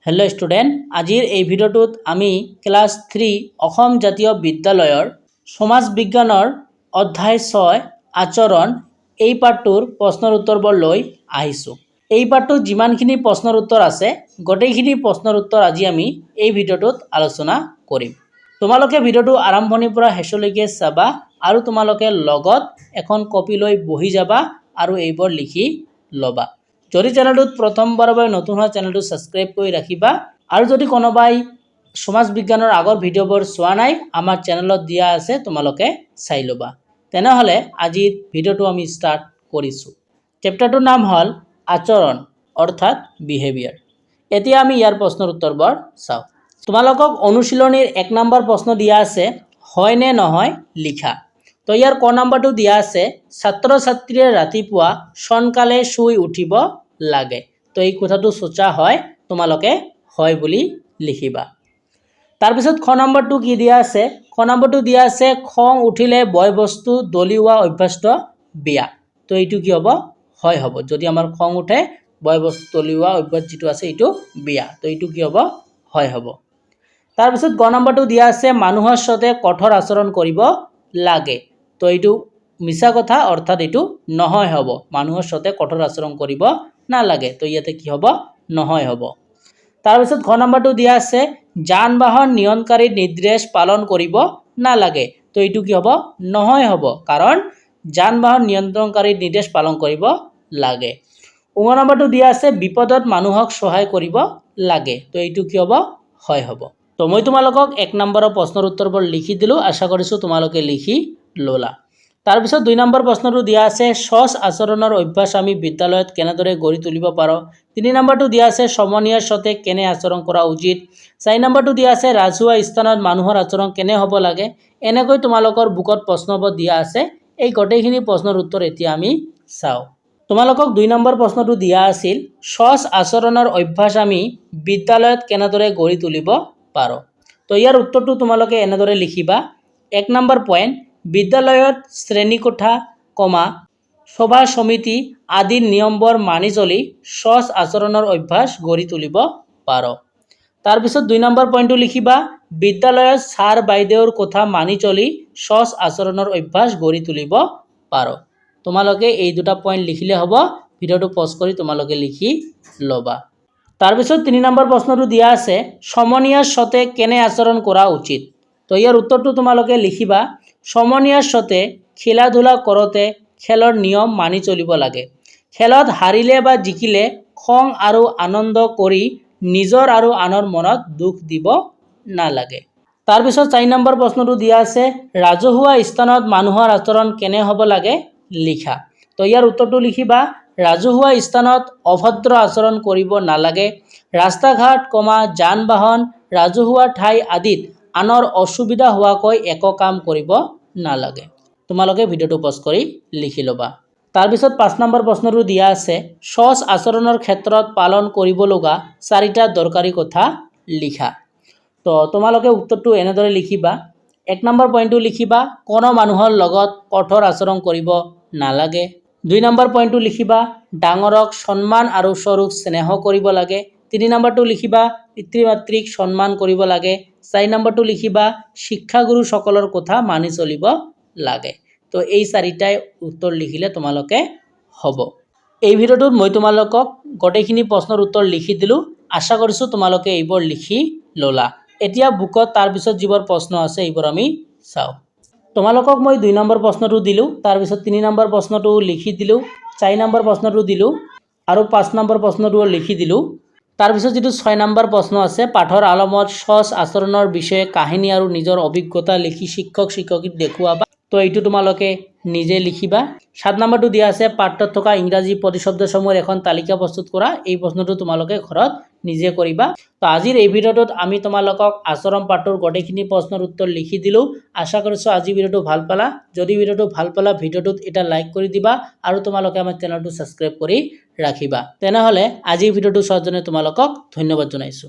Hello student आजिर এই ভিডিওটোত আমি class 3 Assam জাতীয় বিদ্যালয়ৰ সমাজ বিজ্ঞানৰ অধ্যায় 6 আচৰণ এই পাঠটোৰ প্ৰশ্নৰ উত্তৰবোৰ লৈ আহিছো। এই পাঠটোত যিমানখিনি প্ৰশ্নৰ উত্তৰ আছে গটেইখিনি প্ৰশ্নৰ উত্তৰ আজি আমি এই ভিডিওটোত আলোচনা কৰিম। তোমালোকে ভিডিওটো আৰম্ভণিৰ পৰা শেষলৈকে চাবা আৰু তোমালোকে লগত এখন কপি লৈ বহি যাবা আৰু এইবোৰ লিখি লবা। যদি চ্যানেলটোত প্ৰথমবাৰৰ বাবে নতুন হয় চ্যানেলটো সাবস্ক্ৰাইব কৰি ৰাখিবা আৰু যদি কোনোবাই সমাজ বিজ্ঞানৰ আগৰ ভিডিওবোৰ চোৱা নাই আমাৰ চ্যানেলত দিয়া আছে তোমালোকে চাই লবা। তেনেহলে আজিৰ ভিডিওটো আমি স্টাৰ্ট কৰিছো। চেপ্টাৰটোৰ নাম হল আচৰণ অৰ্থাৎ বিহেভিয়াৰ। এতিয়া আমি ইয়াৰ প্ৰশ্নৰ উত্তৰবোৰ চাও। তোমালোকক অনুশীলনীৰ 1 নম্বৰ প্ৰশ্ন দিয়া আছে হয় নে নহয় লিখা। তো ইয়াৰ ক নম্বৰটো দিয়া আছে ছাত্ৰ ছাত্ৰীয়ে ৰাতিপুৱা সোনকালে শুই উঠিব লাগে। তো এই কথাটো সোচা হয় তোমালোকে হয় বুলি লিখিবা। তাৰ পিছত খ নম্বৰটো কি দিয়া আছে খ নম্বৰটো দিয়া আছে খং উঠিলে বয় বস্তু দলিওৱা অভ্যাসটো বিয়া। তো এইটো কি হ'ব হয় হ'ব। যদি আমাৰ খং উঠে বয় বস্তু দলিওৱা অভ্যাস যেটো আছে এইটো বিয়া। তো এইটো কি হ'ব হয় হ'ব। তাৰ পিছত গ নম্বৰটো দিয়া আছে মানুহৰ সৈতে কঠোৰ আচৰণ কৰিব লাগে। তো এইটো মিছা কথা অৰ্থাৎ এইটো নহয় হ'ব। মানুহৰ সৈতে কঠোৰ আচৰণ কৰিব নালাগে। তো ইয়াতে কি হ'ব নহয় হ'ব। তাৰ পিছত ঘ নম্বৰটো দিয়া আছে যান বাহন নিয়ন্ত্ৰণকাৰী নিৰ্দেশ পালন কৰিব নালাগে। তো এইটো কি হ'ব নহয় হ'ব কাৰণ যান বাহন নিয়ন্ত্ৰণকাৰী নিৰ্দেশ পালন কৰিব লাগে। ঙ নম্বৰটো দিয়া আছে বিপদত মানুহক সহায় কৰিব লাগে। তো এইটো কি হ'ব হয় হ'ব। তো মই তোমালোকক 1 নম্বৰৰ প্ৰশ্নৰ উত্তৰবোৰ লিখি দিলো। আশা কৰিছো তোমালোকে লিখি ললা। তাৰ পিছত 2 নম্বৰ প্ৰশ্নটো দিয়া আছে সচ আচৰণৰ অভ্যাস আমি বিদ্যালয়ত কেনেদৰে গঢ়ি তুলিব পাৰো। 3 নম্বৰটো দিয়া আছে সমনীয়াৰ সৈতে কেনে আচৰণ কৰা উচিত। 4 নম্বৰটো দিয়া আছে ৰাজহুৱা স্থানত মানুহৰ আচৰণ কেনে হ'ব লাগে। এনেকৈ তোমালোকৰ বুকত প্ৰশ্নবোৰ দিয়া আছে। এই গটেইখিনি প্ৰশ্নৰ উত্তৰ এতিয়া আমি চাও। তোমালোকক 2 নম্বৰ প্ৰশ্নটো দিয়া আছিল সচ আচৰণৰ অভ্যাস আমি বিদ্যালয়ত কেনেদৰে গঢ়ি তুলিব পাৰো। তো ইয়াৰ উত্তৰটো তোমালোকে এনেদৰে লিখিবা। 1 নম্বৰ পইণ্ট বিদ্যালয়ত শ্ৰেণীকোঠা কমা সভা সমিতি আদি নিয়মবোৰ মানি চলি সচ আচৰণৰ অভ্যাস গঢ়ি তুলিব পাৰো। তাৰ পিছত 2 নম্বৰ পইণ্টটো লিখিবা বিদ্যালয়ত ছাৰ বাইদেউৰ কথা মানি চলি সচ আচৰণৰ অভ্যাস গঢ়ি তুলিব পাৰো। তোমালোকে এই দুটা পইণ্ট লিখিলে হ'ব। ভিডিওটো পজ কৰি তোমালোকে লিখি লবা। তাৰ পিছত 3 নম্বৰ প্ৰশ্নটো দিয়া আছে সমনীয়াৰ সৈতে কেনে আচৰণ কৰা উচিত। তো ইয়াৰ উত্তৰটো তোমালোকে লিখিবা সমনীয়াৰ সৈতে খেলা ধূলা কৰোঁতে খেলৰ নিয়ম মানি চলিব লাগে। খেলত হাৰিলে বা জিকিলে খং আৰু আনন্দ কৰি নিজৰ আৰু আনৰ মনত দুখ দিব নালাগে। তাৰ পিছত 4 নম্বৰ প্ৰশ্নটো দিয়া আছে ৰাজহুৱা স্থানত মানুহৰ আচৰণ কেনে হ'ব লাগে লিখা। তো ইয়াৰ উত্তৰটো লিখিবা ৰাজহুৱা স্থানত অভদ্ৰ আচৰণ কৰিব নালাগে। ৰাস্তা ঘাট কমা যান বাহন ৰাজহুৱা ঠাই আদিত আনৰ অসুবিধা হোৱাকৈ একো কাম কৰিব নালাগে। তোমালোকে ভিডিওটো পজ কৰি লিখি লবা। তাৰ পিছত 5 নম্বৰ প্ৰশ্নটো দিয়া আছে সচ আচৰণৰ ক্ষেত্ৰত পালন কৰিব লগা 4টা দৰকাৰী কথা লিখা। তো তোমালোকে উত্তৰটো এনেদৰে লিখিবা। 1 নম্বৰ পইণ্টটো লিখিবা কোনো মানুহৰ লগত কঠোৰ আচৰণ কৰিব নালাগে। 2 নম্বৰ পইণ্টটো লিখিবা ডাঙৰক সন্মান আৰু সৰুক স্নেহ কৰিব লাগে। 3 নম্বৰটো লিখিবা পিতৃ মাতৃক সন্মান কৰিব লাগে। 4 নম্বৰটো লিখিবা শিক্ষাগুৰু সকলৰ কথা মানি চলিব লাগে। তো এই 4টাই উত্তৰ লিখিলে তোমালোকে হ'ব। এই ভিডিওটোত মই তোমালোকক গটেইখিনি প্ৰশ্নৰ উত্তৰ লিখি দিলো। আশা কৰিছো তোমালোকে এইবোৰ লিখি ললা। এতিয়া বুকত তাৰ পিছত যিবোৰ প্ৰশ্ন আছে এইবোৰ আমি চাও। তোমালোকক মই 2 নম্বৰ প্ৰশ্নটো দিলো। তাৰ পিছত 3 নম্বৰ প্ৰশ্নটো লিখি দিলো। 4 নম্বৰ প্ৰশ্নটো দিলো আৰু 5 নম্বৰ প্ৰশ্নটো লিখি দিলো। তাৰ পিছত যেটো 6 নম্বৰ প্ৰশ্ন আছে পাঠৰ আলমত সচ আচৰণৰ বিষয়ে কাহিনী আৰু নিজৰ অভিজ্ঞতা লিখি শিক্ষক শিক্ষয়িত্ৰীক দেখুৱাবা। তো এইটো তোমালোকে নিজে লিখিবা। 7 নম্বৰটো দিয়া আছে পাঠত থকা ইংৰাজী প্ৰতিশব্দসমূহৰ এখন তালিকা প্ৰস্তুত কৰা। এই প্ৰশ্নটো তোমালোকে ঘৰত নিজে কৰিবা। তো আজিৰ এই ভিডিওটোত আমি তোমালোকক আচৰণ পাঠৰ গটেইখিনি প্ৰশ্নৰ উত্তৰ লিখি দিলো। আশা কৰিছো আজি ভিডিওটো ভাল পালা। যদি ভিডিওটো ভাল পালা ভিডিওটোত এটা লাইক কৰি দিবা আৰু তোমালোকে আমাৰ চেনেলটো সাবস্ক্ৰাইব কৰি ৰাখিবা। তেনেহলে আজি ভিডিওটো চোৱাৰ জন্য তোমালোকক ধন্যবাদ জনাইছো।